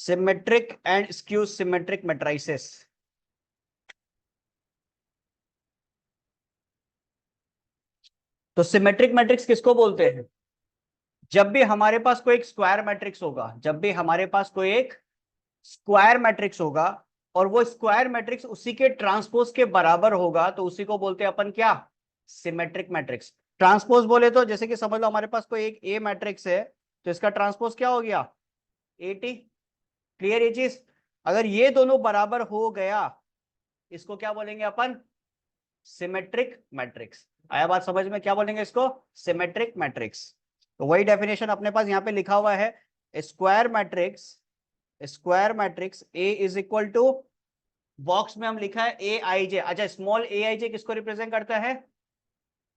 Symmetric and skew symmetric matrices. तो symmetric matrix किसको बोलते हैं? जब भी हमारे पास कोई एक स्क्वायर मैट्रिक्स होगा, जब भी हमारे पास कोई एक स्क्वायर मैट्रिक्स होगा और वो स्क्वायर मैट्रिक्स उसी के ट्रांसपोज के बराबर होगा, तो उसी को बोलते हैं अपन क्या? Symmetric matrix. ट्रांसपोज बोले तो जैसे कि समझ लो हमारे पास कोई एक ए मैट्रिक्स है, तो इसका ट्रांसपोज क्या हो गया? एटी। क्लियर ये चीज? अगर ये दोनों बराबर हो गया, इसको क्या बोलेंगे अपन? Symmetric matrix. आया बात समझ में? क्या बोलेंगे इसको? Symmetric matrix. तो वही डेफिनेशन अपने पास यहाँ पे लिखा हुआ है, square matrix, square matrix A is equal to, box में हम लिखा है ए आई जे। अच्छा, स्मॉल ए आई जे किसको रिप्रेजेंट करता है?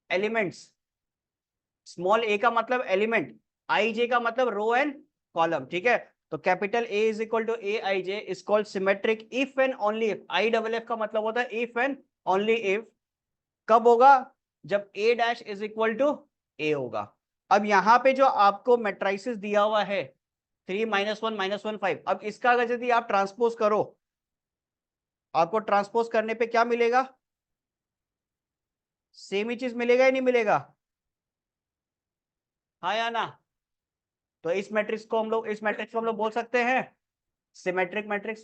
एलिमेंट्स। स्मॉल ए का मतलब एलिमेंट, आई जे का मतलब रो एंड कॉलम। ठीक है, तो capital A is equal to A I J is called symmetric if and only if. I double F का मतलब होता है इफ एंड ओनली इफ। कब होगा? जब ए डैश इज इक्वल टू ए होगा। अब यहां पे जो आपको मैट्रिसेस दिया हुआ है 3 -1 -1 5, अब इसका अगर यदि आप ट्रांसपोज करो, आपको ट्रांसपोज करने पे क्या मिलेगा? सेम ही चीज मिलेगा या नहीं मिलेगा? हाँ या ना? तो इस मैट्रिक्स को हम लोग बोल सकते हैं सिमेट्रिक मैट्रिक्स।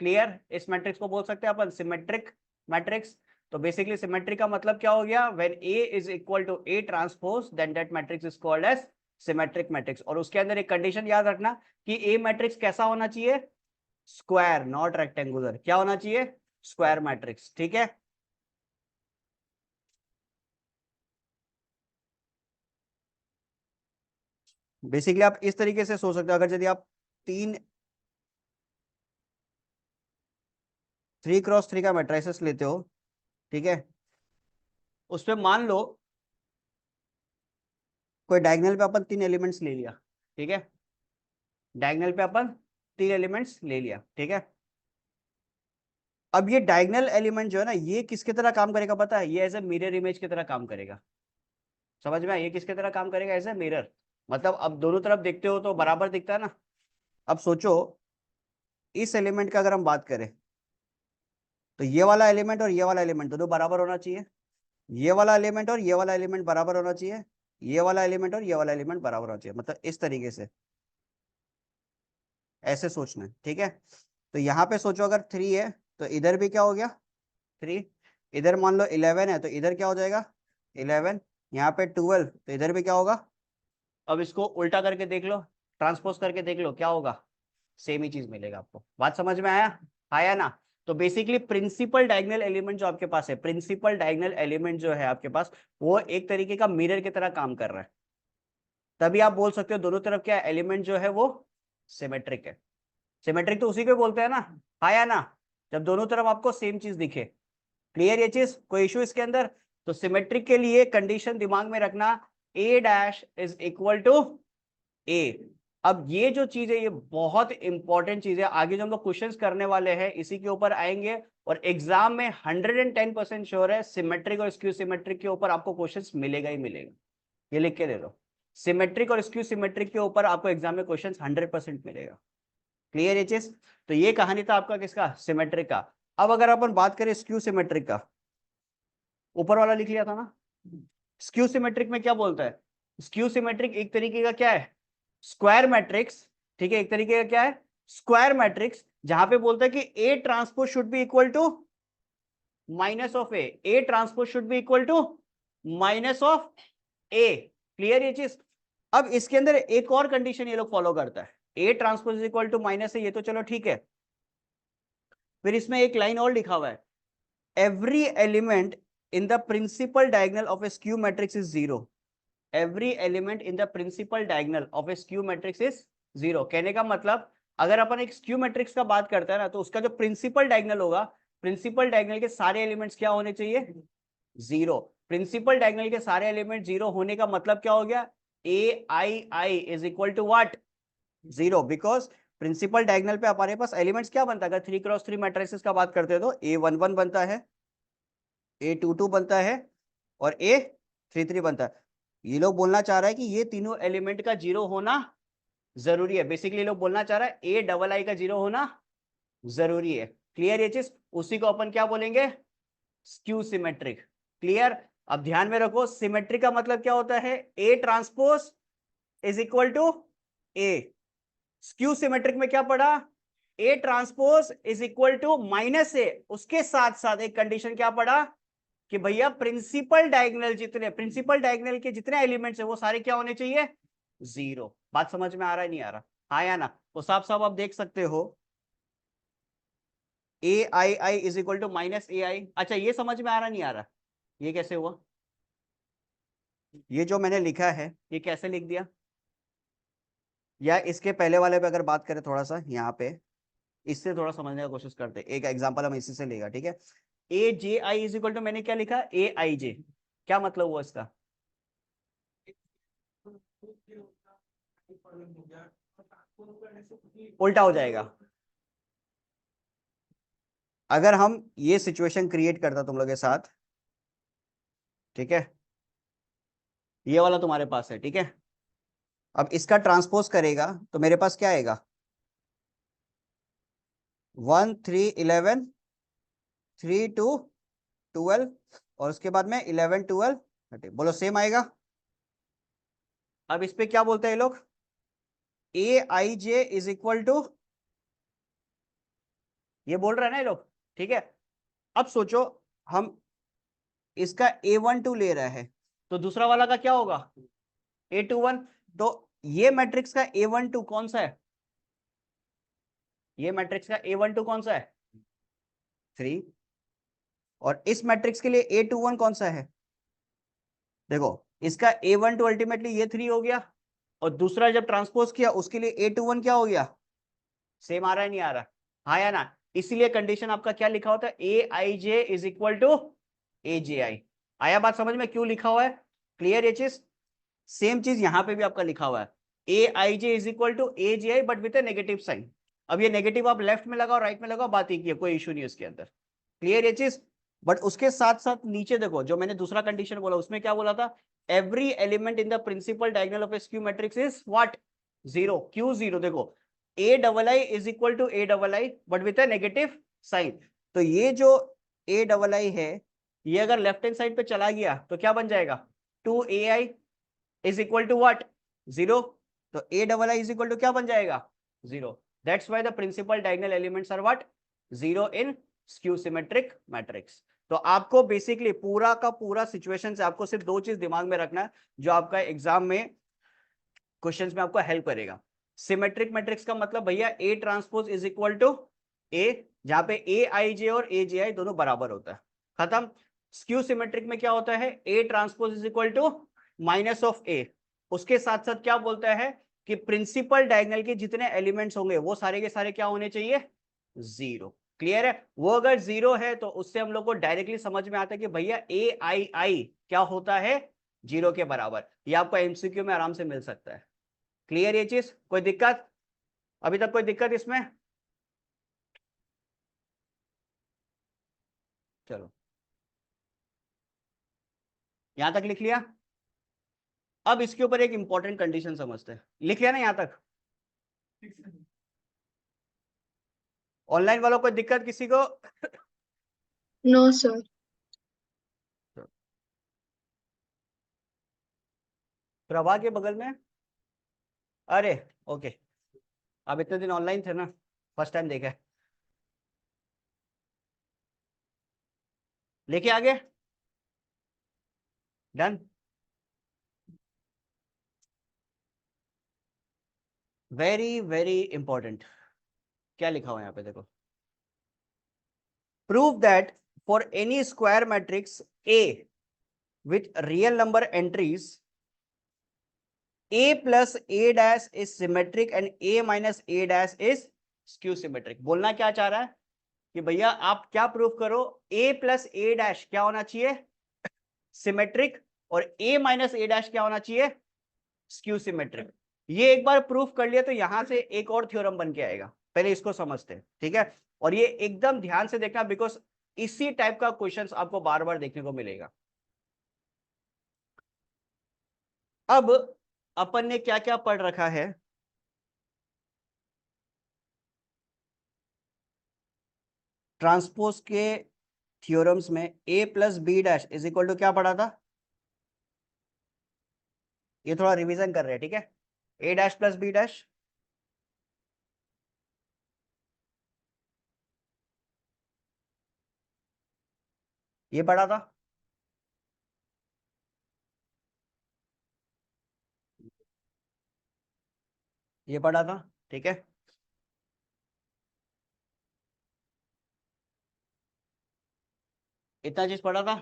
क्लियर? इस मैट्रिक्स को बोल सकते हैं अपन सिमेट्रिक मैट्रिक्स। तो बेसिकली सिमेट्रिक का मतलब क्या हो गया? When A is equal to A transpose then that matrix is called as symmetric matrix. और उसके अंदर एक कंडीशन याद रखना कि ए मैट्रिक्स कैसा होना चाहिए? Square, not rectangular. क्या होना चाहिए? Square matrix. ठीक है, बेसिकली आप इस तरीके से सोच सकते हो। अगर यदि आप तीन 3x3 का मैट्रिसेस लेते हो, ठीक है, उसमें मान लो कोई डायगोनल पे अपन 3 एलिमेंट्स ले लिया। ठीक है, डायगोनल पे अपन 3 एलिमेंट्स ले लिया। ठीक है, अब ये डायगोनल एलिमेंट जो है ना, ये किसकी तरह काम करेगा पता है? ये एज ए मिरर इमेज की तरह काम करेगा। समझ में आया? ये किसकी तरह काम करेगा? As a mirror. मतलब अब दोनों तरफ देखते हो तो बराबर दिखता है ना। अब सोचो, इस एलिमेंट का अगर हम बात करें, तो ये वाला एलिमेंट और ये वाला एलिमेंट दोनों बराबर होना चाहिए। ये वाला एलिमेंट और ये वाला एलिमेंट बराबर होना चाहिए। ये वाला एलिमेंट और ये वाला एलिमेंट बराबर होना चाहिए। मतलब इस तरीके से ऐसे सोचना है। ठीक है, तो यहाँ पे सोचो अगर 3 है तो इधर भी क्या हो गया? 3। इधर मान लो 11 है तो इधर क्या हो जाएगा? 11। यहाँ पे 12 तो इधर भी क्या होगा? अब इसको उल्टा करके देख लो, ट्रांसपोज करके देख लो, क्या होगा? सेम ही चीज मिलेगा आपको। बात समझ में आया? आया ना? तो बेसिकली प्रिंसिपल डायगोनल एलिमेंट जो आपके पास है, प्रिंसिपल डायगोनल एलिमेंट जो है आपके पास, वो एक तरीके का मिरर की तरह काम कर रहा है। तभी आप बोल सकते हो दोनों तरफ क्या एलिमेंट जो है वो सिमेट्रिक है। सिमेट्रिक तो उसी को बोलते हैं ना। आया ना? जब दोनों तरफ आपको सेम चीज दिखे। क्लियर ये चीज? कोई इशू इसके अंदर? तो सिमेट्रिक के लिए कंडीशन दिमाग में रखना, ए डैश इज इक्वल टू ए। अब ये जो चीज है ये बहुत इंपॉर्टेंट चीज है। आगे जो हम लोग क्वेश्चंस करने वाले हैं इसी के ऊपर आएंगे, और एग्जाम में 110% श्योर है सिमेट्रिक और स्क्यू सिमेट्रिक के ऊपर आपको क्वेश्चंस मिलेगा ही मिलेगा। ये लिख के दे दो, सिमेट्रिक और स्क्यू सिमेट्रिक के ऊपर आपको एग्जाम में क्वेश्चंस 100% मिलेगा। क्लियर ये चीज? तो ये कहानी था आपका किसका? सिमेट्रिक का। अब अगर अपन बात करें स्क्यू सिमेट्रिक का, ऊपर वाला लिख लिया था ना। स्क्यू सिमेट्रिक में क्या बोलता है? स्क्यू सिमेट्रिक एक तरीके का क्या है? Square matrix. ठीक है, एक तरीके का क्या है? स्क्वायर मैट्रिक्स, जहां पे बोलता है कि A transpose should be equal to minus of A. A transpose should be equal to minus of A. Clear ये चीज? अब इसके अंदर एक और कंडीशन ये लोग फॉलो करता है, A transpose equal to minus A, ये तो चलो ठीक है। फिर इसमें एक लाइन और लिखा हुआ है, every element in the principal diagonal of a skew matrix is zero. Every element in the principal diagonal of a skew matrix is zero. कहने का मतलब अगर अपन एक स्क्यू मैट्रिक्स का बात करते हैं ना, तो उसका जो प्रिंसिपल डायगोनल होगा, प्रिंसिपल डायगोनल के सारे एलिमेंट्स क्या होने चाहिए? जीरो। प्रिंसिपल डायगोनल के सारे एलिमेंट जीरो होने का मतलब क्या हो गया? A I I is equal to what? Zero. Because principal diagonal पे हमारे पास एलिमेंट्स क्या बनता है? अगर 3x3 मैट्रिसेस का बात करते हैं तो A11 बनता है, A22 बनता है और A33 बनता है। ये लोग बोलना चाह रहा है कि ये तीनों एलिमेंट का जीरो होना जरूरी है। बेसिकली लोग बोलना चाह रहा है ए डबल आई का 0 होना जरूरी है। क्लियर ये चीज? उसी को अपन क्या बोलेंगे? Skew symmetric. क्लियर? अब ध्यान में रखो, सिमेट्रिक का मतलब क्या होता है? A transpose is equal to A. Skew symmetric में क्या पढ़ा? A transpose is equal to minus A. उसके साथ साथ एक कंडीशन क्या पढ़ा कि भैया प्रिंसिपल डायगोनल के जितने एलिमेंट्स है वो सारे क्या होने चाहिए? 0। बात समझ में आ रहा है नहीं आ रहा? हाँ या ना? तो साफ साफ आप देख सकते हो ए I I is equal to minus ए आई। अच्छा ये समझ में आ रहा नहीं आ रहा? ये कैसे हुआ? ये जो मैंने लिखा है ये कैसे लिख दिया? या इसके पहले वाले पे अगर बात करें थोड़ा सा यहाँ पे, इससे थोड़ा समझने का कोशिश करते हैं। एक एग्जांपल हम इसी से लेगा, ठीक है? ए J I is equal to, मैंने क्या लिखा? ए आई जे। क्या मतलब हुआ इसका? उल्टा हो जाएगा। अगर हम ये सिचुएशन क्रिएट करता तुम लोग के साथ, ठीक है, ये वाला तुम्हारे पास है, ठीक है, अब इसका ट्रांसपोज करेगा तो मेरे पास क्या आएगा? 1 3 11 3 2 12 और उसके बाद में 11 12 30। बोलो सेम आएगा? अब इस पे क्या बोलते हैं ये लोग? ए I J is equal to, ये बोल रहे हैं ना ये लोग, ठीक है? अब सोचो हम इसका A12 ले रहा है तो दूसरा वाला का क्या होगा? A21। तो ये मैट्रिक्स का A12 कौन सा है? ये मैट्रिक्स का A12 कौन सा है? 3। और इस मैट्रिक्स के लिए A21 कौन सा है? देखो इसका A12 अल्टीमेटली ये 3 हो गया और दूसरा जब ट्रांसपोज किया उसके लिए A21 क्या हो गया? सेम आ रहा है नहीं आ रहा? हाँ या ना? इसीलिए कंडीशन आपका क्या लिखा होता है? A I J is equal to A J आई। आया बात समझ में क्यों लिखा हुआ है? क्लियर ये चीज? सेम चीज यहां पे भी आपका लिखा हुआ है, A I J is equal to A J I but with a negative sign. अब ये नेगेटिव आप लेफ्ट में लगाओ राइट में लगाओ, बात एक ही है, कोई इशू नहीं है उसके अंदर। क्लियर ये चीज? बट उसके साथ साथ नीचे देखो जो मैंने दूसरा कंडीशन बोला उसमें क्या बोला था? Every element in the principal diagonal of a skew matrix is what? 0। क्यों 0? देखो A double I is equal to A double I but with a negative sign. तो ये जो ए डबल आई है ये अगर लेफ्ट हैंड साइड पे चला गया तो क्या बन जाएगा? 2ai is equal to what? 0। तो A double I is equal to क्या बन जाएगा? 0। That's why the principal diagonal elements are what? 0 in skew symmetric matrix. तो आपको बेसिकली पूरा का पूरा सिचुएशन से आपको सिर्फ दो चीज दिमाग में रखना है जो आपका एग्जाम में क्वेश्चंस में आपको हेल्प करेगा। सिमेट्रिक मैट्रिक्स का मतलब भैया A transpose is equal to A, जहां पे ए आई जे और ए जे आई दोनों बराबर होता है, खत्म। स्क्यू सिमेट्रिक में क्या होता है? A transpose is equal to minus of A. उसके साथ साथ क्या बोलता है कि प्रिंसिपल डायगोनल के जितने एलिमेंट्स होंगे वो सारे के सारे क्या होने चाहिए? 0। क्लियर है? वो अगर 0 है तो उससे हम लोग को डायरेक्टली समझ में आता है कि भैया ए आई आई क्या होता है? 0 के बराबर। ये आपको एमसीक्यू में आराम से मिल सकता है। क्लियर ये चीज? कोई दिक्कत? अभी तक कोई दिक्कत इसमें? चलो यहां तक लिख लिया। अब इसके ऊपर एक इंपॉर्टेंट कंडीशन समझते हैं। लिख लिया ना यहां तक? ऑनलाइन वालों कोई दिक्कत किसी को? No sir. प्रभा के बगल में? अरे ओके, अब इतने दिन ऑनलाइन थे ना, फर्स्ट टाइम देखा है। लेके आगे? डन। Very very important. क्या लिखा हुआ है यहाँ पे देखो? Prove that for N E square matrix A with real number entries a plus a dash is symmetric and a minus a dash is skew symmetric। बोलना क्या चाह रहा है कि भैया आप क्या प्रूफ करो? a plus a dash क्या होना चाहिए? सिमेट्रिक। और a minus a dash क्या होना चाहिए? Skew symmetric. ये एक बार प्रूफ कर लिया तो यहां से एक और थ्योरम बन के आएगा, पहले इसको समझते हैं, ठीक है? और ये एकदम ध्यान से देखना बिकॉज इसी टाइप का क्वेश्चंस आपको बार बार देखने को मिलेगा। अब अपन ने क्या क्या पढ़ रखा है? ट्रांसपोज के थ्योरम्स में A plus B dash is equal to क्या पढ़ा था? ये थोड़ा रिवीजन कर रहे हैं, ठीक है। ए डैश प्लस बी डैश, ये पढ़ा था। ये पढ़ा था, ठीक है। इतना चीज पढ़ा था,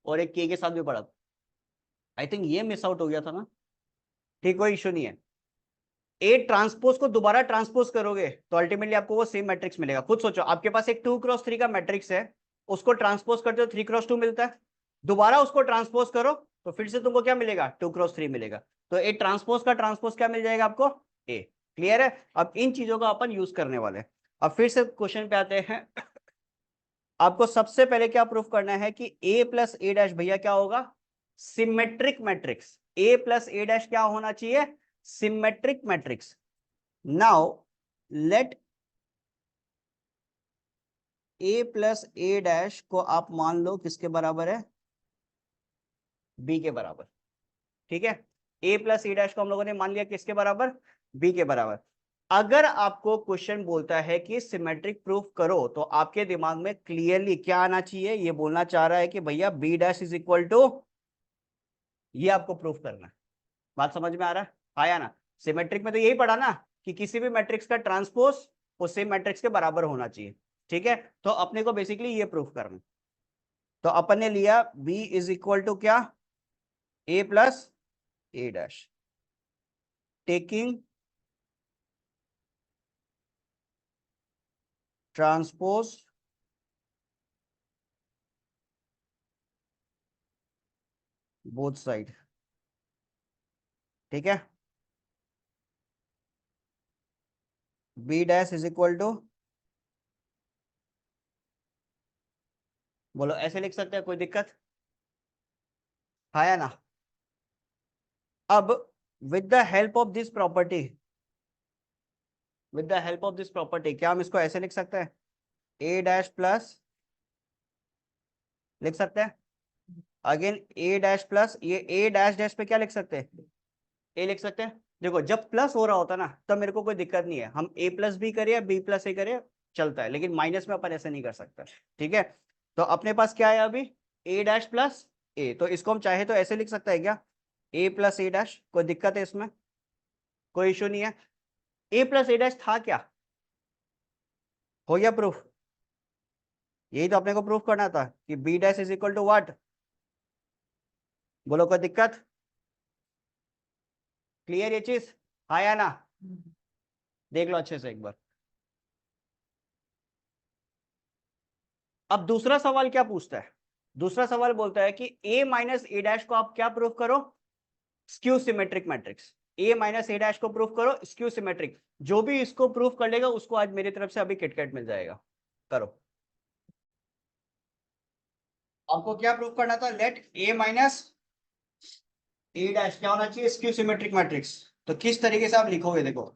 और एक के साथ भी पढ़ा था। आई थिंक ये मिस आउट हो गया था ना। ठीक, कोई इशू नहीं है। ए ट्रांसपोज को दोबारा ट्रांसपोज करोगे तो अल्टीमेटली आपको वो सेम मैट्रिक्स मिलेगा। खुद सोचो, आपके पास एक 2x3 का मैट्रिक्स है, उसको ट्रांसपोज करते हो 3x2 मिलता है। दोबारा उसको ट्रांसपोज करो तो फिर से तुमको क्या मिलेगा? 2x3 मिलेगा। तो ए ट्रांसपोज का ट्रांसपोज क्या मिल जाएगा आपको? ए। क्लियर है? अब इन चीजों का अपन यूज करने वाले हैं। अब फिर से क्वेश्चन पे आते हैं। आपको सबसे पहले क्या प्रूफ करना है कि ए प्लस ए डैश भैया क्या होगा? Symmetric matrix. A plus A dash क्या होना चाहिए? Symmetric matrix. Now let A plus A dash को आप मान लो किसके बराबर है? बी के बराबर। ठीक है, ए प्लस ए डैश को हम लोगों ने मान लिया किसके बराबर? बी के बराबर। अगर आपको क्वेश्चन बोलता है कि सिमेट्रिक प्रूफ करो तो आपके दिमाग में क्लियरली क्या आना चाहिए? ये बोलना चाह रहा है कि भैया B dash is equal to, ये आपको प्रूफ करना है। बात समझ में आ रहा है? आया ना? सिमेट्रिक में तो यही पढ़ा ना कि किसी भी मैट्रिक्स का ट्रांसपोज उस सेम मैट्रिक्स के बराबर होना चाहिए। ठीक है, तो अपने को बेसिकली ये प्रूफ करना। तो अपन ने लिया b इज इक्वल टू क्या? a plus A dash, taking transpose both side. ठीक है, b dash is equal to, बोलो ऐसे लिख सकते हैं, कोई दिक्कत? आया ना? अब with the help of this property, with the help of this property क्या हम इसको ऐसे लिख सकते हैं? a डैश प्लस, लिख सकते हैं अगेन a डैश प्लस, ये a डैश डैश पे क्या लिख सकते हैं? a लिख सकते हैं। देखो जब प्लस हो रहा होता ना तब मेरे को कोई दिक्कत नहीं है, हम a प्लस बी करें या b प्लस ए करें चलता है, लेकिन माइनस में अपन ऐसे नहीं कर सकते। ठीक है, तो अपने पास क्या है अभी? a डैश प्लस ए, तो इसको हम चाहे तो ऐसे लिख सकते हैं क्या? a प्लस ए डैश, कोई दिक्कत है इसमें? कोई इशू नहीं है। a प्लस ए डैश था क्या? हो गया प्रूफ। यही तो अपने को प्रूफ करना था कि b dash is equal to what. बोलो कोई दिक्कत? क्लियर ये चीज? आया ना? देख लो अच्छे से एक बार। अब दूसरा सवाल क्या पूछता है? दूसरा सवाल बोलता है कि a माइनस ए डैश को आप क्या प्रूफ करो? Skew symmetric matrix. a minus A dash को प्रूफ करो स्क्यू सिमेट्रिक। जो भी इसको प्रूफ कर लेगा उसको आज मेरी तरफ से अभी किटकैट मिल जाएगा। करो। आपको क्या प्रूफ करना था? Let a minus A dash क्या होना चाहिए? Skew symmetric matrix. तो किस तरीके से आप लिखोगे? देखो,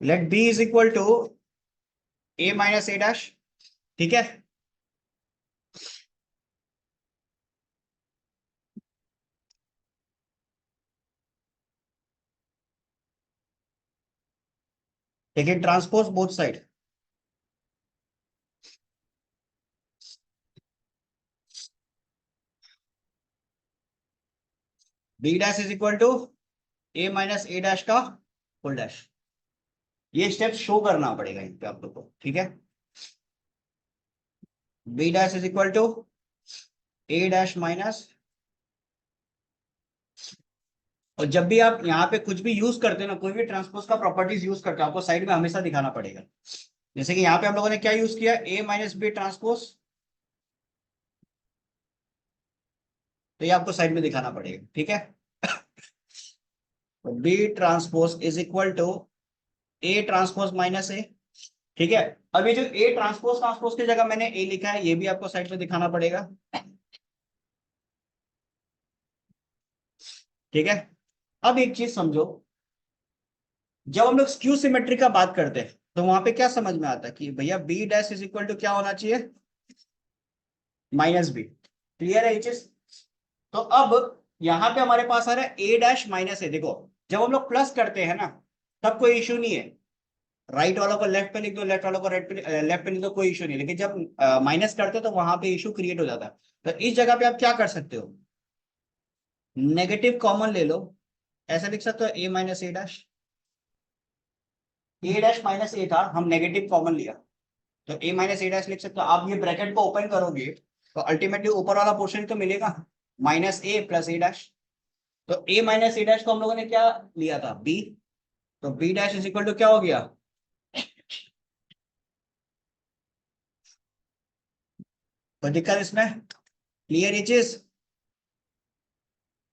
let b is equal to a minus A dash. ठीक है, लेकिन transpose both side. b dash is equal to a minus A dash का फुल डैश। ये स्टेप शो करना पड़ेगा इन पे आप लोग को। ठीक है, b dash is equal to a dash minus, और जब भी आप यहाँ पे कुछ भी यूज करते हैं ना, कोई भी ट्रांसपोज का प्रॉपर्टीज यूज करते हो, आपको साइड में हमेशा दिखाना पड़ेगा। जैसे कि यहाँ पे हम लोगों ने क्या यूज किया? a माइनस बी ट्रांसपोज, तो ये आपको साइड में दिखाना पड़ेगा। ठीक है, तो B transpose is equal to A transpose minus A. ठीक है, अब ये जो ए ट्रांसपोज ट्रांसपोज की जगह मैंने ए लिखा है, ये भी आपको साइड में दिखाना पड़ेगा। ठीक है, अब एक चीज समझो, जब हम लोग स्क्यू सिमेट्री का बात करते हैं तो वहां पे क्या समझ में आता है कि भैया B dash is equal to क्या होना चाहिए, माइनस बी। क्लियर है ये चीज? तो अब यहाँ पे हमारे पास आ रहा है ए डैश माइनस ए। देखो जब हम लोग प्लस करते हैं ना तब कोई इशू नहीं है, राइट वालों को लेफ्ट पे लिख दो, लेफ्ट वालों को राइट पे लेफ्ट पे लिख दो, कोई इशू नहीं। लेकिन जब माइनस करते हो तो वहां पे इशू क्रिएट हो जाता है। तो इस जगह पे आप क्या कर सकते हो, नेगेटिव कॉमन ले लो, ऐसा लिख सकते हो ए minus A dash. A dash minus ए था, हम नेगेटिव कॉमन लिया तो ए माइनस ए डैश लिख सकते हो। आप ये ब्रैकेट को ओपन करोगे तो अल्टीमेटली ऊपर वाला पोर्शन तो मिलेगा, minus A plus A dash. तो ए माइनस ए डैश को हम लोगों ने क्या लिया था, बी। तो B dash is equal to क्या हो गया, कोई दिक्कत इसमें? क्लियर ये चीज?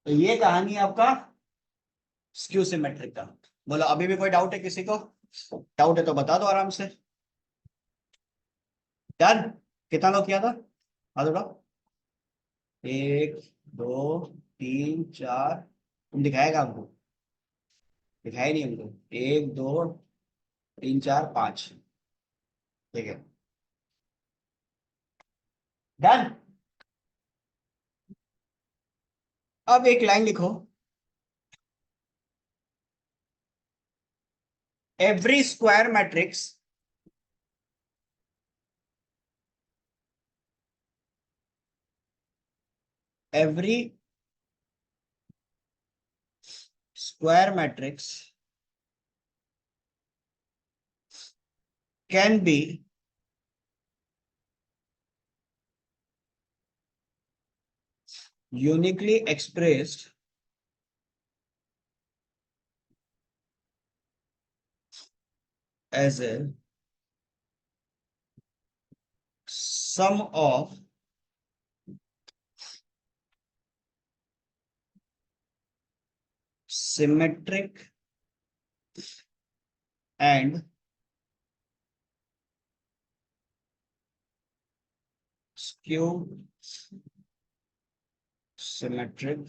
तो ये कहानी है आपका स्क्यू सिमेट्रिक का। बोलो अभी भी कोई डाउट है किसी को? डाउट है तो बता दो आराम से। डन? कितना लोग किया था? हाँ थोड़ा, एक, दो, तीन, चार। तुम दिखाएगा हमको? दिखाई नहीं हमको। एक, दो, तीन, चार, पांच। ठीक है, डन। अब एक लाइन लिखो, every square matrix every square matrix can be uniquely expressed as a sum of symmetric and skew symmetric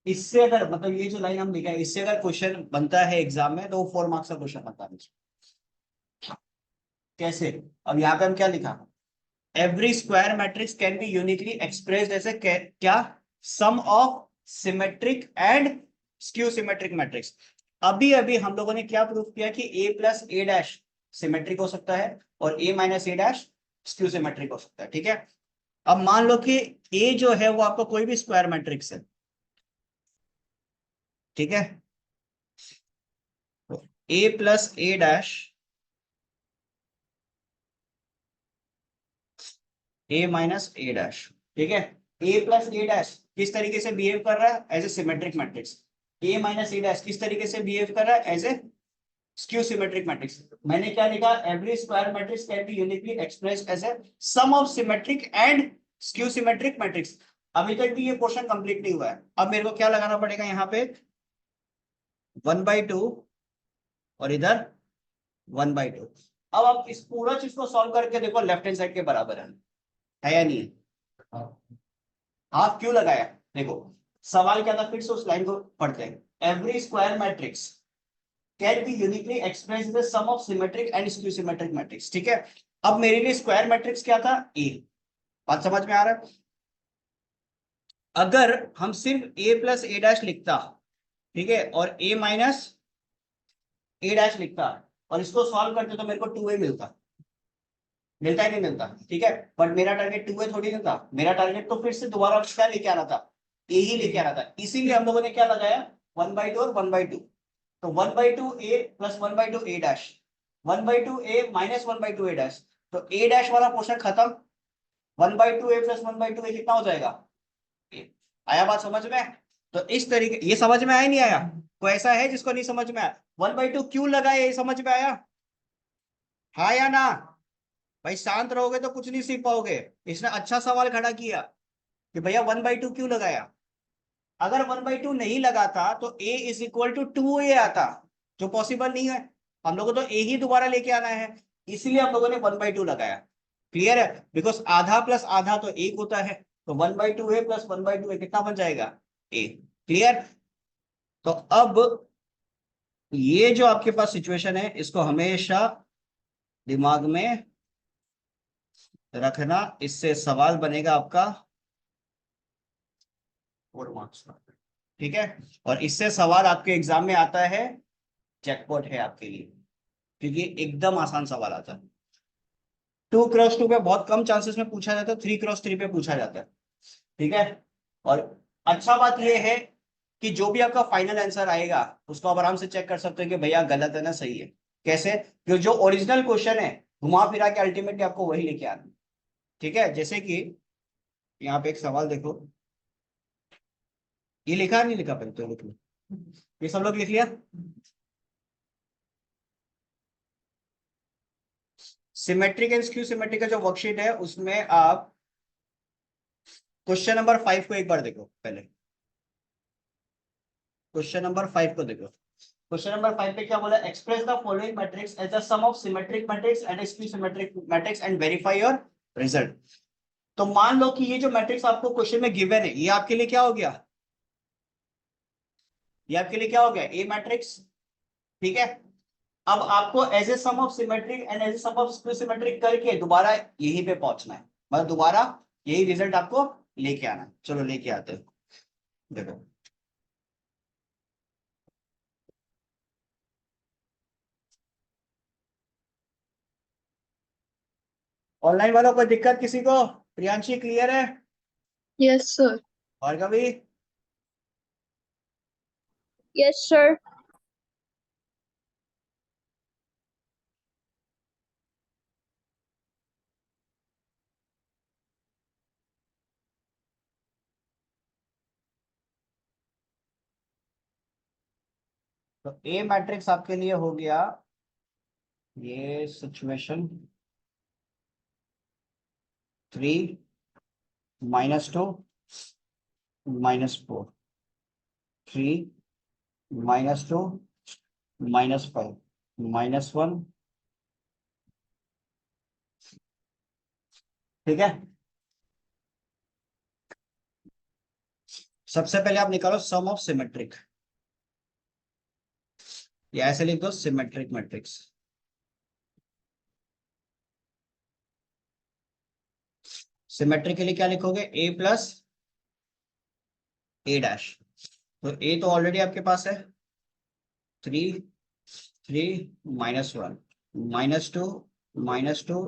इससे अगर मतलब ये जो लाइन हम लिखा है इससे अगर क्वेश्चन बनता है एग्जाम में तो वो 4 मार्क्स का क्वेश्चन बनता है। कैसे? अब यहाँ पे हम क्या लिखा, every square matrix can be uniquely expressed ऐसे क्या, sum of symmetric and skew symmetric matrix. अभी अभी हम लोगों ने क्या प्रूफ किया कि A plus A dash symmetric हो सकता है और A minus A dash skew symmetric हो सकता है। ठीक है, अब मान लो कि ए जो है वो आपका कोई भी स्क्वायर मैट्रिक्स है। ठीक है, तो A plus A dash, A minus A dash. ठीक है, ए प्लस ए डैश किस तरीके से बिहेव कर रहा है, as a symmetric matrix. A minus A dash किस तरीके से बिहेव कर रहा है, as a skew symmetric matrix. मैंने क्या लिखा, every square matrix can be uniquely expressed as a sum of symmetric and skew symmetric matrix. अभी तक भी ये पोर्शन कंप्लीट नहीं हुआ है। अब मेरे को क्या लगाना पड़ेगा यहाँ पे, 1/2 और इधर 1/2। अब आप इस पूरा चीज को सॉल्व करके देखो, लेफ्ट हैंड साइड के बराबर है या नहीं है? हाफ क्यों लगाया, देखो सवाल क्या था, फिर से उस लाइन को पढ़ते हैं। Every square matrix can be uniquely expressed the sum of symmetric and skew symmetric matrix. ठीक है, अब मेरे लिए स्क्वायर मैट्रिक्स क्या था, ए। बात समझ में आ रहा है? अगर हम सिर्फ ए प्लस ए डैश लिखता, ठीक है, और ए माइनस ए डैश लिखता और इसको सॉल्व करते तो मेरे को 2a मिलता। मिलता ही नहीं मिलता? ठीक है, बट मेरा टारगेट 2a थोड़ी ना था। मेरा टारगेट तो फिर से दोबारा क्या लेके आना था, ए ही लेके आना था। इसीलिए हम लोगों ने क्या लगाया, 1/2 और 1/2। तो 1/2 ए प्लस 1/2 ए डैश, 1/2 ए माइनस 1/2 ए डैश। तो ए डैश वाला पोर्शन खत्म, 1/2 ए प्लस 1/2 ए कितना हो जाएगा, ए। आया बात समझ में? तो इस तरीके, ये समझ में आया नहीं आया? कोई ऐसा है जिसको नहीं समझ में आया? 1/2 क्यों लगाया, ये समझ में आया? हाँ या ना? भाई शांत रहोगे तो कुछ नहीं सीख पाओगे। इसने अच्छा सवाल खड़ा किया कि भैया 1/2 क्यों लगाया। अगर 1/2 नहीं लगाता तो a is equal to 2a आता, जो पॉसिबल नहीं है। हम लोगों को तो a ही दोबारा लेके आना है, इसलिए हम लोगों ने 1/2 लगाया। क्लियर है? बिकॉज आधा प्लस आधा तो एक होता है, तो 1/2a प्लस 1/2a कितना बन जाएगा, ए। क्लियर? तो अब ये जो आपके पास सिचुएशन है इसको हमेशा दिमाग में रखना, इससे सवाल बनेगा आपका 4 मार्क्स का। ठीक है? और इससे सवाल आपके एग्जाम में आता है, जैकपॉट है आपके लिए, क्योंकि एकदम आसान सवाल आता है। 2x2 पे बहुत कम चांसेस में पूछा जाता है, 3x3 पे पूछा जाता है। ठीक है? और अच्छा बात यह है कि जो भी आपका फाइनल आंसर आएगा उसको आप आराम से चेक कर सकते हो कि भैया गलत है ना सही है। कैसे? क्योंकि जो ओरिजिनल क्वेश्चन है घुमा फिरा के अल्टीमेटली आपको वही लेके आना है। ठीक है? जैसे कि यहाँ पे एक सवाल देखो, ये लिखा नहीं लिखा? पहले तो लिख लो, ये सब लोग लिख लिया। सिमेट्रिक एंड स्क्यू सिमेट्रिक का जो वर्कशीट है उसमें आप क्वेश्चन नंबर 5 को एक बार देखो। पहले क्वेश्चन नंबर 5 को देखो। क्वेश्चन नंबर 5 पे क्या बोला? Express the following matrix as the sum of symmetric matrix and skew symmetric matrix and verify your result. तो मान लो कि ये जो मैट्रिक्स आपको क्वेश्चन में गिवन है ये आपके लिए क्या हो गया? ये आपके लिए क्या हो गया? A matrix. ठीक है? अब आपको as a sum of symmetric and as a sum of skew symmetric करके दोबारा यहीं पे पहुंचना है, मतलब दोबारा यही रिजल्ट आपको लेके आना है। चलो लेके आते हैं। देखो ऑनलाइन वालों कोई दिक्कत किसी को? प्रियांशी क्लियर है? Yes, sir. Bhargavi? Yes, sir. तो ए मैट्रिक्स आपके लिए हो गया ये सिचुएशन 3 -2 -4, 3 -2 -5 -1। ठीक है? सबसे पहले आप निकालो सम ऑफ सिमेट्रिक, या ऐसे लिख दो सिमेट्रिक मैट्रिक्स। सिमेट्रिक के लिए क्या लिखोगे? ए प्लस ए डैश। तो ए तो ऑलरेडी आपके पास है, 3 3 -1 -2 -2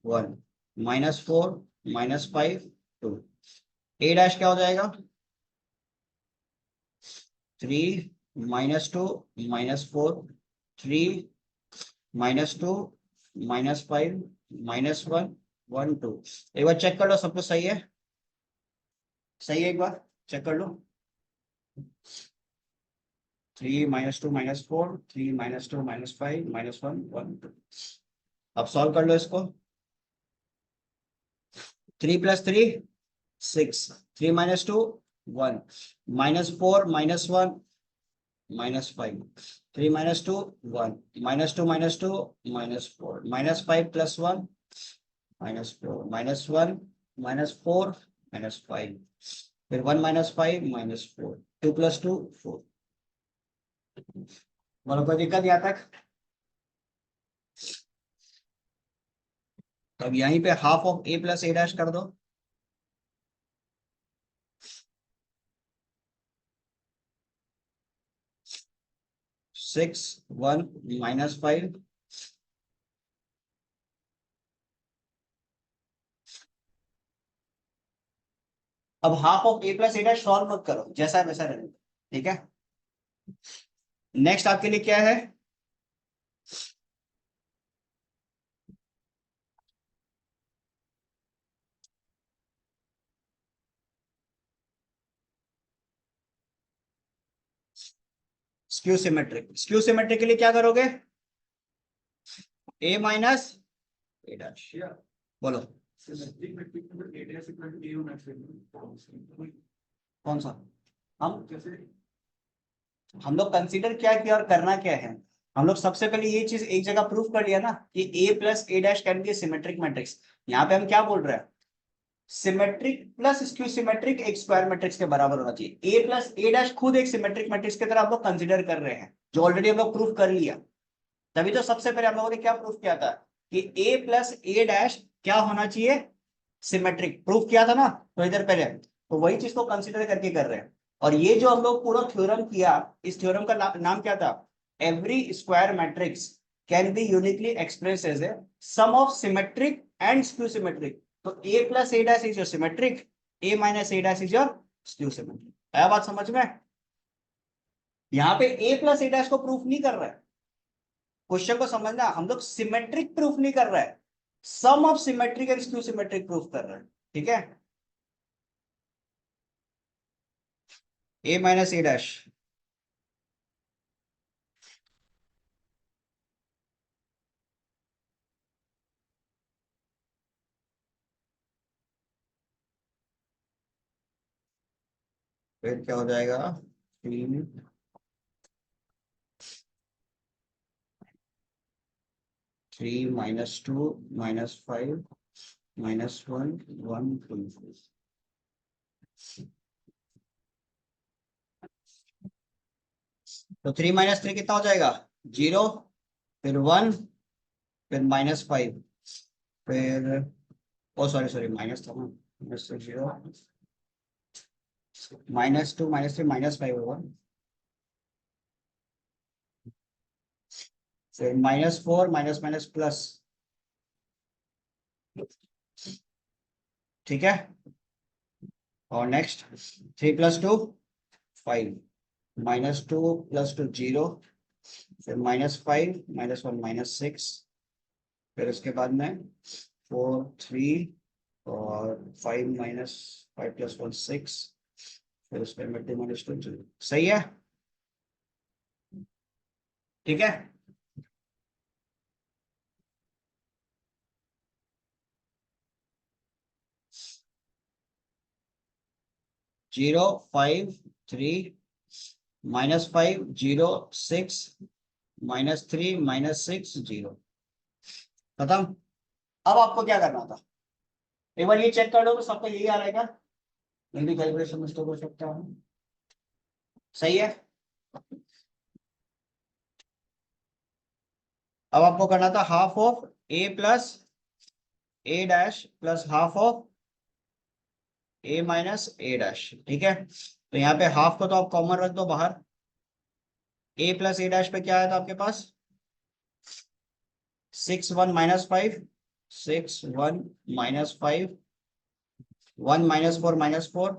1 -4 -5 2। ए डैश क्या हो जाएगा? 3 -2 -4 3 -2 -5 -1 1 2। एक बार चेक कर लो सब कुछ सही है? सही है? एक बार चेक कर लो। 3 -2 -4 3 -2 -5 -1 1 2। अब सॉल्व कर लो इसको। 3 + 3 6 3 -2 1 -4 -1 -5 3 -2 1 -2 -2 -4 -5 + 1 -4 -1 -4 -5 फिर 1 -5 -4 2 + 2 4। बोलो कोई दिक्कत यहाँ तक? तो अब यहीं पे half of A plus A dash कर दो। 6 1 -5 अब half of A plus A dash solve मत करो, जैसा है वैसा रहने दो। ठीक है? नेक्स्ट आपके लिए क्या है? Skew symmetric. स्क्यू सिमेट्रिक के लिए क्या करोगे? ए माइनस ए डैश। बोलो कौन सा? हम लोग कंसीडर क्या किया और करना क्या है? हम लोग सबसे पहले ये चीज एक जगह प्रूव कर लिया ना कि A plus A dash can be symmetric matrix. यहाँ पे हम क्या बोल रहे हैं? सिमेट्रिक प्लस स्क्यू सिमेट्रिक एक स्क्वायर मैट्रिक्स के बराबर होना चाहिए। ए प्लस ए डैश खुद एक सिमेट्रिक मैट्रिक्स की तरह आप लोग कंसिडर कर रहे हैं, जो ऑलरेडी हम लोग प्रूफ कर लिया। तभी तो सबसे पहले हम लोगों ने क्या प्रूफ किया था कि ए प्लस ए डैश क्या होना चाहिए, सिमेट्रिक, प्रूफ किया था ना थोड़ी देर पहले। तो वही चीज को कंसिडर करके कर रहे हैं। और ये जो हम लोग पूरा थ्योरम किया, इस थ्योरम का नाम क्या था, every square matrix can be uniquely express as a sum of symmetric and skew symmetric. तो A plus A dash is your symmetric, A minus A dash is your skew symmetric. आया बात समझ में? यहाँ पे ए प्लस ए डैश को proof नहीं कर रहा है, क्वेश्चन को समझना, हम लोग सिमेट्रिक प्रूफ नहीं कर रहा है, sum of symmetric and skew symmetric proof कर रहे हैं। ठीक है, ए माइनस ए डैश, फिर क्या हो जाएगा, 3 माइनस 2 माइनस 5 माइनस 1 1 2। तो 3 माइनस 3 कितना हो जाएगा, 0, फिर 1, फिर माइनस 5, फिर ओ सॉरी सॉरी माइनस था ना, माइनस 0, माइनस 2 माइनस 3 माइनस 5 होगा, फिर माइनस 4 माइनस माइनस प्लस। ठीक है, और नेक्स्ट 3 प्लस 2 5, माइनस 2 प्लस 2 0, फिर माइनस 5 माइनस 1 माइनस 6, फिर उसके बाद में 4 3 और 5 माइनस 5 प्लस 1 6, फिर उसके बाद 2 माइनस 2 0। सही है? ठीक है, 0 5 3 -5 0 6 -3 -6 0। खत्म। अब आपको क्या करना था, एक बार ये चेक कर लो तो सबको यही आ रहेगा, मैं भी कैलकुलेशन मिस्टेक हो सकता हूँ। सही है, अब आपको करना था half of A plus A dash plus half of A minus A dash. ठीक है, तो यहाँ पे हाफ को तो आप कॉमन रख दो बाहर, ए प्लस ए डैश पे क्या आया था आपके पास, 6 1 -5 6 1 -5 1 -4 -4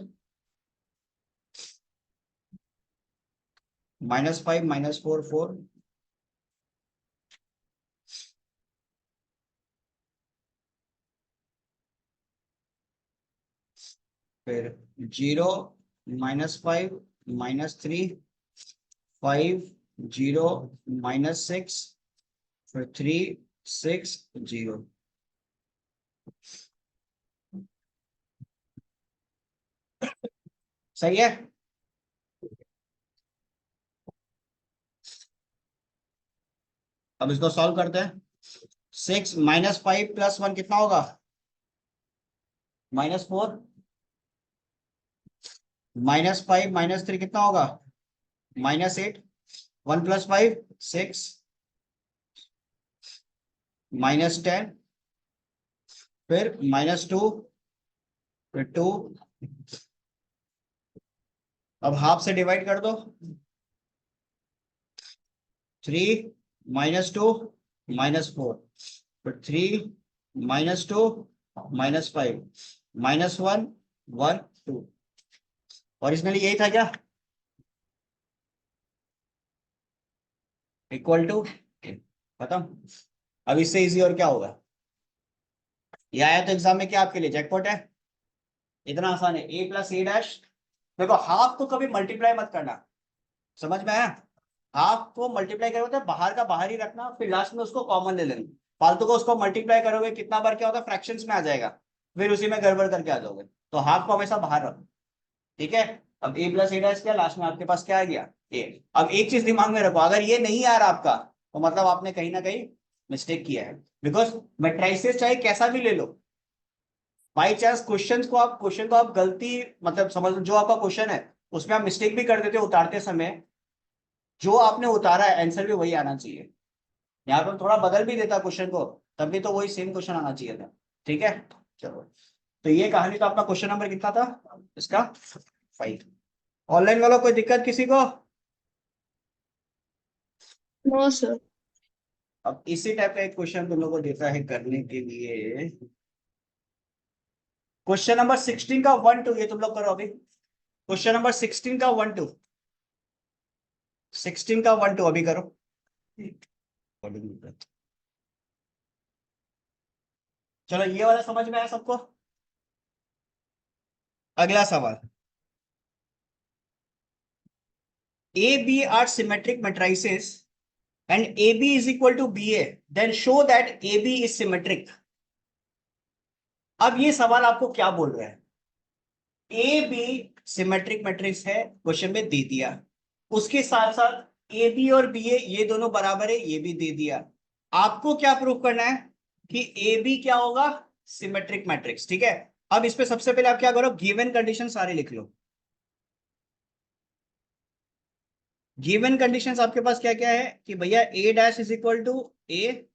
-5 -4 4, फिर 0 -5 -3 5 0 -6, फिर 3 6 0। सही है, अब इसको सॉल्व करते हैं। 6 -5 प्लस 1 कितना होगा, -4, -5 -3 कितना होगा, -8, 1 + 5 6, -10, फिर -2, फिर 2, अब हाफ से डिवाइड कर दो, 3 -2 -4, फिर 3 -2 -5 -1 1 2। ओरिजिनली यही था क्या, इक्वल टू, खत्म। अब इससे इजी और क्या होगा, ये आया तो एग्जाम में क्या आपके लिए जैकपॉट है, इतना आसान है, ए प्लस ए डैश। देखो हाफ को कभी मल्टीप्लाई मत करना, समझ में आया, हाफ को मल्टीप्लाई करोगे तो बाहर का बाहर ही रखना, फिर लास्ट में उसको कॉमन ले लेना, फालतू को उसको मल्टीप्लाई करोगे कितना बार क्या होगा, फ्रैक्शंस में आ जाएगा, फिर उसी में गड़बड़ करके आ जाओगे। तो हाफ को हमेशा बाहर रखो। ठीक है, अब ए प्लस ए डैश क्या, लास्ट में आपके पास क्या आ गया, ए। अब एक चीज दिमाग में रखो, अगर ये नहीं आ रहा आपका तो मतलब आपने कहीं ना कहीं मिस्टेक किया है, बिकॉज मैट्रिसेस चाहे कैसा भी ले लो, बाई चांस क्वेश्चन को आप गलती, मतलब समझ लो जो आपका क्वेश्चन है उसमें आप मिस्टेक भी कर देते हो उतारते समय, जो आपने उतारा है आंसर भी वही आना चाहिए। यहाँ पे थोड़ा बदल भी देता क्वेश्चन को, तब भी तो वही सेम क्वेश्चन आना चाहिए था। ठीक है, चलो। तो ये कहानी, तो अपना क्वेश्चन नंबर कितना था इसका? 5। ऑनलाइन वालों कोई दिक्कत किसी को? No, sir. अब इसी टाइप का एक क्वेश्चन तुम लोगों को देता है करने के लिए। क्वेश्चन नंबर 16 का 1 2 ये तुम लोग करो अभी। क्वेश्चन नंबर 16 का 1 2, 16 का 1 2 अभी करो। चलो ये वाला समझ में आया सबको? अगला सवाल, A B are symmetric matrices and AB is equal to BA, then show that AB is symmetric। अब ये सवाल आपको क्या बोल रहा है? ए बी सिमेट्रिक मैट्रिक्स है, क्वेश्चन में दे दिया। उसके साथ साथ ए बी और बी ए ये दोनों बराबर है, ये भी दे दिया। आपको क्या प्रूव करना है कि ए बी क्या होगा? Symmetric matrix. ठीक है, अब इस पे सबसे पहले आप क्या करो, गिवन कंडीशन सारे लिख लो। गिवन कंडीशंस आपके पास क्या क्या है कि भैया A dash is equal to A,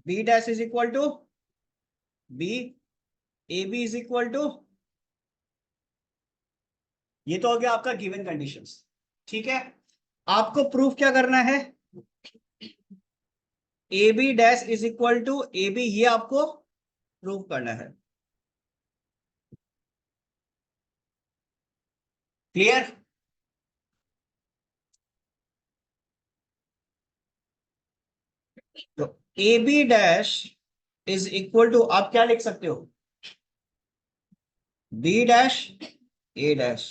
B dash is equal to B, A B is equal to, ये तो हो गया आपका गिवन कंडीशंस। ठीक है, आपको प्रूफ क्या करना है? A B dash is equal to A B, ये आपको प्रूव करना है। क्लियर? तो A B dash is equal to आप क्या लिख सकते हो? B dash A dash.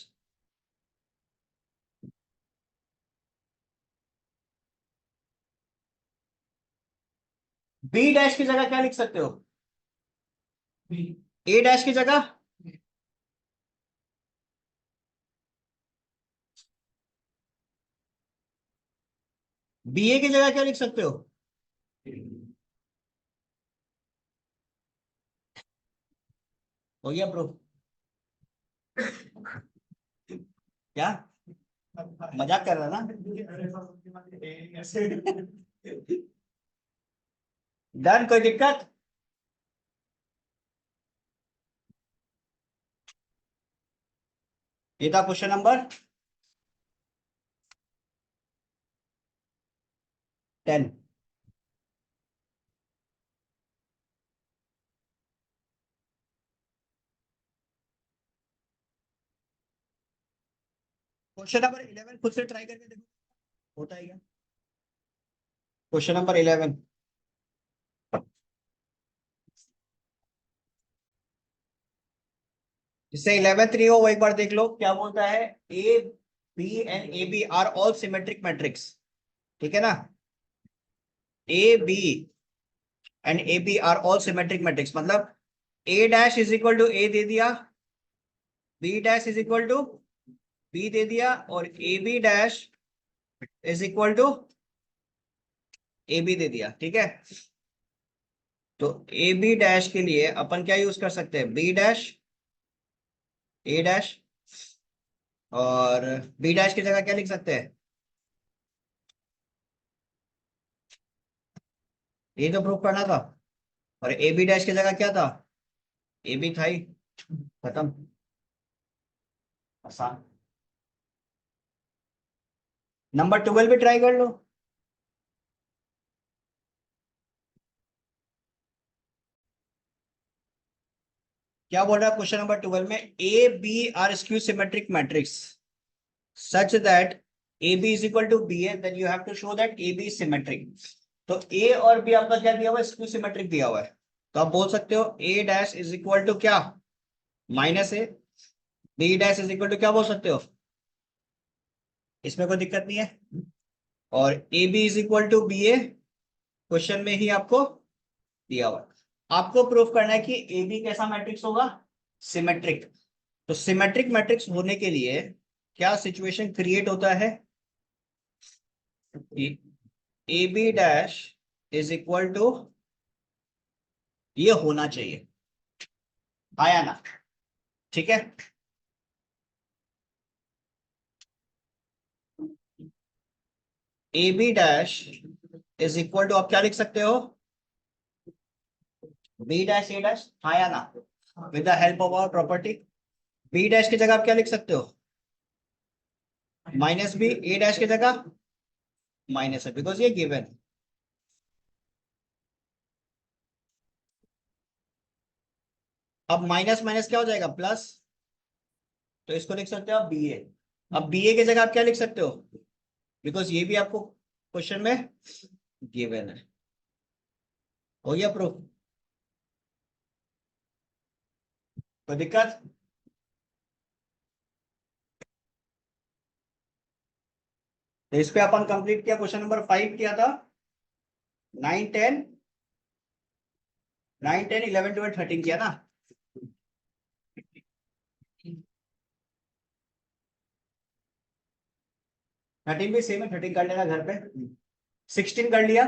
B dash की जगह क्या लिख सकते हो? ए डैश की जगह बी ए की जगह क्या लिख सकते हो? हो गया प्रूफ? क्या मजाक कर रहा ना? डन, कोई दिक्कत? ये था क्वेश्चन नंबर 10। क्वेश्चन नंबर 11 खुद से ट्राई करके देखो होता है क्या। क्वेश्चन नंबर 11, जिससे 11th नहीं हो वो एक बार देख लो क्या बोलता है। A B and A B are all symmetric matrix. ठीक है ना? A B and A B are all symmetric matrix, मतलब A dash is equal to A दे दिया, B dash is equal to B दे दिया, और A B dash is equal to A B दे दिया। ठीक है, तो ए बी डैश के लिए अपन क्या यूज कर सकते हैं? बी डैश ए डैश, और बी डैश की जगह क्या लिख सकते हैं? ये तो प्रूफ करना था। और ए बी डैश की जगह क्या था? ए बी था ही, खत्म, आसान। नंबर 12 भी ट्राई कर लो। क्या बोल रहा है क्वेश्चन नंबर 12 में? A B are skew symmetric matrix such that A B is equal to B A, then you have to show that A B symmetric. तो ए और बी आपका क्या दिया हुआ है? स्क्यू सिमेट्रिक दिया हुआ है। तो आप बोल सकते हो A dash is equal to क्या? Minus A. B dash is equal to क्या बोल सकते हो? इसमें कोई दिक्कत नहीं है। और A B is equal to B A question में ही आपको दिया हुआ है। आपको प्रूफ करना है कि ए बी कैसा मैट्रिक्स होगा? सिमेट्रिक। तो सिमेट्रिक मैट्रिक्स होने के लिए क्या सिचुएशन क्रिएट होता है? A B dash is equal to ये होना चाहिए। आया ना? ठीक है, A B dash is equal to, आप क्या लिख सकते हो, बी डैश ए डैश, आया ना, with the help of our property. B dash की जगह आप क्या लिख सकते हो, माइनस बी, ए डैश की जगह माइनस है, बिकॉज ये गिवन है। अब माइनस माइनस क्या हो जाएगा, प्लस, तो इसको लिख सकते हो आप बी ए। अब बी ए की जगह आप क्या लिख सकते हो, बिकॉज ये भी आपको क्वेश्चन में गिवन है। हो गया प्रूफ? कोई दिक्कत? तो इस पे अपन कंप्लीट किया, क्वेश्चन नंबर 5 किया था, 9 10, 9 10 11 12 13 किया ना। 13 भी सेम है, 13 कर लेना घर पे। 16 कर लिया।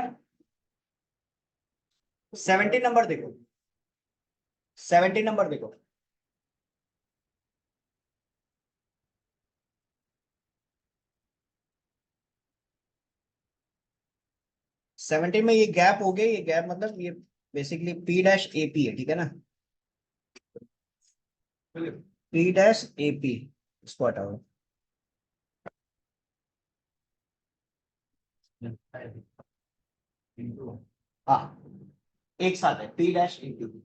17 नंबर देखो, 17 नंबर देखो। सेवनटीन में ये गैप हो गया, ये गैप मतलब ये basically P dash A P है, ठीक है ना, पी डैश ए पी, इसको हटाओ। हाँ, एक साथ है, पी डैश ए पी।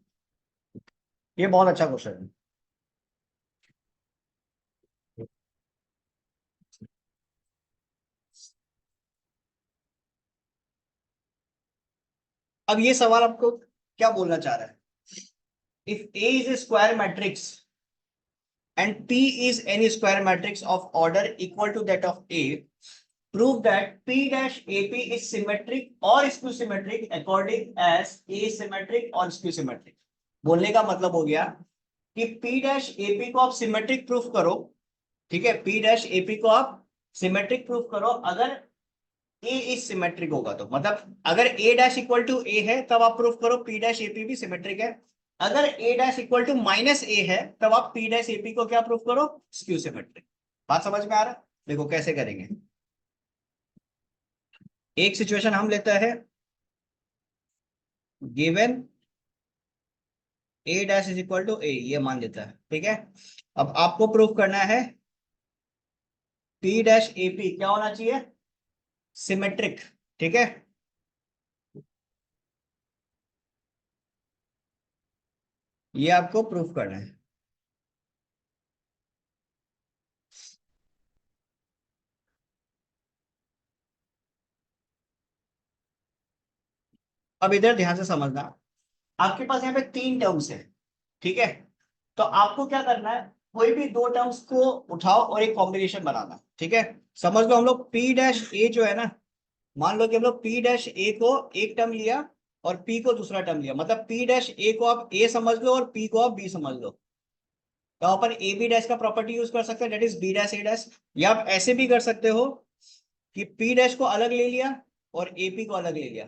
ये बहुत अच्छा क्वेश्चन है। अब ये सवाल आपको क्या बोलना चाह रहा है, if A is a square matrix and P is any square matrix of order equal to that of A, prove that P dash AP is symmetric or skew symmetric according as A symmetric or skew symmetric। बोलने का मतलब हो गया कि P dash AP को आप symmetric proof करो, ठीक है, P dash AP को आप सिमेट्रिक प्रूफ करो अगर A इज सिमेट्रिक होगा, तो मतलब अगर A dash equal to A है तब आप प्रूफ करो P डैश AP भी सिमेट्रिक है। अगर A dash equal to minus A है तब आप P डैश AP को क्या प्रूफ करो, स्क्यू सिमेट्रिक। बात समझ में आ रहा है? देखो कैसे करेंगे। एक सिचुएशन हम लेते हैं, given A dash is equal to A, ये मान लेता है, ठीक है। अब आपको प्रूफ करना है P डैश AP क्या होना चाहिए, सिमेट्रिक, ठीक है। ये आपको प्रूफ करना है। अब इधर ध्यान से समझना, आपके पास यहाँ पे 3 टर्म्स है, ठीक है। तो आपको क्या करना है, कोई भी 2 टर्म्स को उठाओ और एक कॉम्बिनेशन बनाना, ठीक है। समझ लो हम लोग P डैश ए जो है ना, मान लो कि हम लोग P डैश ए को एक टर्म लिया और P को दूसरा टर्म लिया, मतलब P डैश ए को आप A समझ लो और P को आप B समझ लो। तो अपन ए बी डैश का प्रॉपर्टी यूज कर सकते हैं, that is B dash A dash. या आप ऐसे भी कर सकते हो कि P डैश को अलग ले लिया और AP को अलग ले लिया,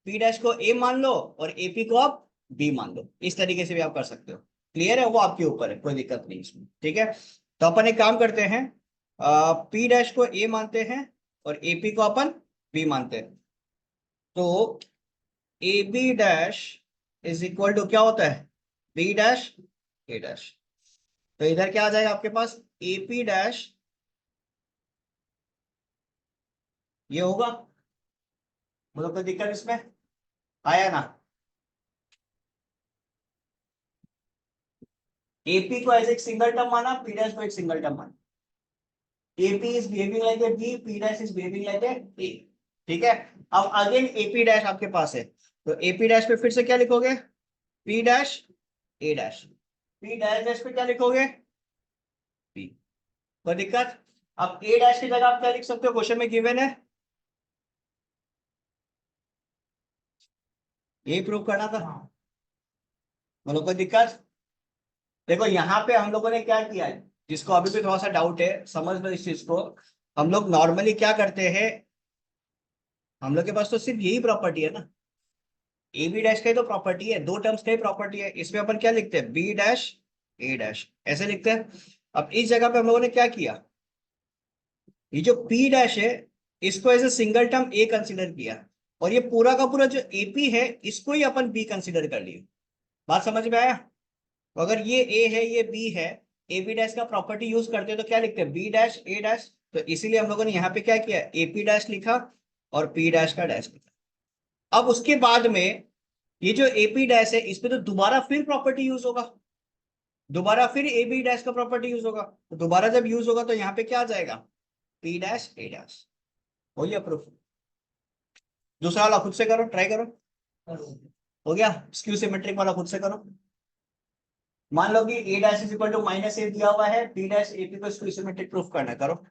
P डैश को A मान लो और AP को आप B मान लो, इस तरीके से भी आप कर सकते हो। क्लियर है? वो आपके ऊपर है, कोई दिक्कत नहीं इसमें, ठीक है। तो अपन एक काम करते हैं, P डैश को A मानते हैं और AP को अपन B मानते हैं। तो A B dash is equal to क्या होता है, बी डैश ए डैश। तो इधर क्या आ जाएगा आपके पास, ए पी डैश, ये होगा, मतलब कोई दिक्कत इसमें आया ना। एपी को एज एक सिंगल टर्म माना, पी डैश को एक सिंगल टर्म माना। AP is behaving like A B, P dash is behaving like A, ठीक है। अब अगेन एपी डैश आपके पास है, तो एपी डैश पे फिर से क्या लिखोगे, P dash A dash, P dash dash पे क्या लिखोगे, पी। कोई दिक्कत? अब ए डैश की जगह आप क्या लिख सकते हो, क्वेश्चन में गिवन है, यही प्रूव करना था, बोलो कोई दिक्कत? देखो यहाँ पे हम लोगों ने क्या किया है, जिसको अभी भी थोड़ा सा डाउट है समझ लो इस चीज को। हम लोग नॉर्मली क्या करते हैं, हम लोग के पास तो सिर्फ यही प्रॉपर्टी है ना, ए बी डैश का ही तो प्रॉपर्टी है, दो टर्म्स का ही प्रॉपर्टी है। इसमें अपन क्या लिखते हैं, बी डैश ए डैश, ऐसे लिखते हैं। अब इस जगह पे हम लोगों ने क्या किया, ये जो पी डैश है इसको as a single term a consider किया, और ये पूरा का पूरा जो एपी है इसको ही अपन बी कंसिडर कर लिया। बात समझ में आया? तो अगर ये ए है ये बी है, ए बी डैश का प्रॉपर्टी यूज करते हैं तो क्या लिखते हैं, बी डैश ए डैश। तो इसीलिए हम लोगों ने यहाँ पे क्या किया, एपी डैश लिखा और पी डैश का डैश लिखा। अब उसके बाद में ये जो एपी डैश है इस पे तो दोबारा फिर प्रॉपर्टी यूज होगा, दोबारा फिर ए बी डैश का प्रॉपर्टी यूज होगा। तो दोबारा जब यूज होगा तो यहाँ पे क्या आ जाएगा, पी डैश ए डैश। हो गया प्रूफ। दूसरा वाला खुद से करो, ट्राई करो। हो गया, स्क्यू सिमेट्रिक वाला खुद से करो। मान लो कि A dash is equal to minus A दिया हुआ है, बी डैश ए पी को स्क्यू सिमेट्रिक प्रूफ करना है, करो।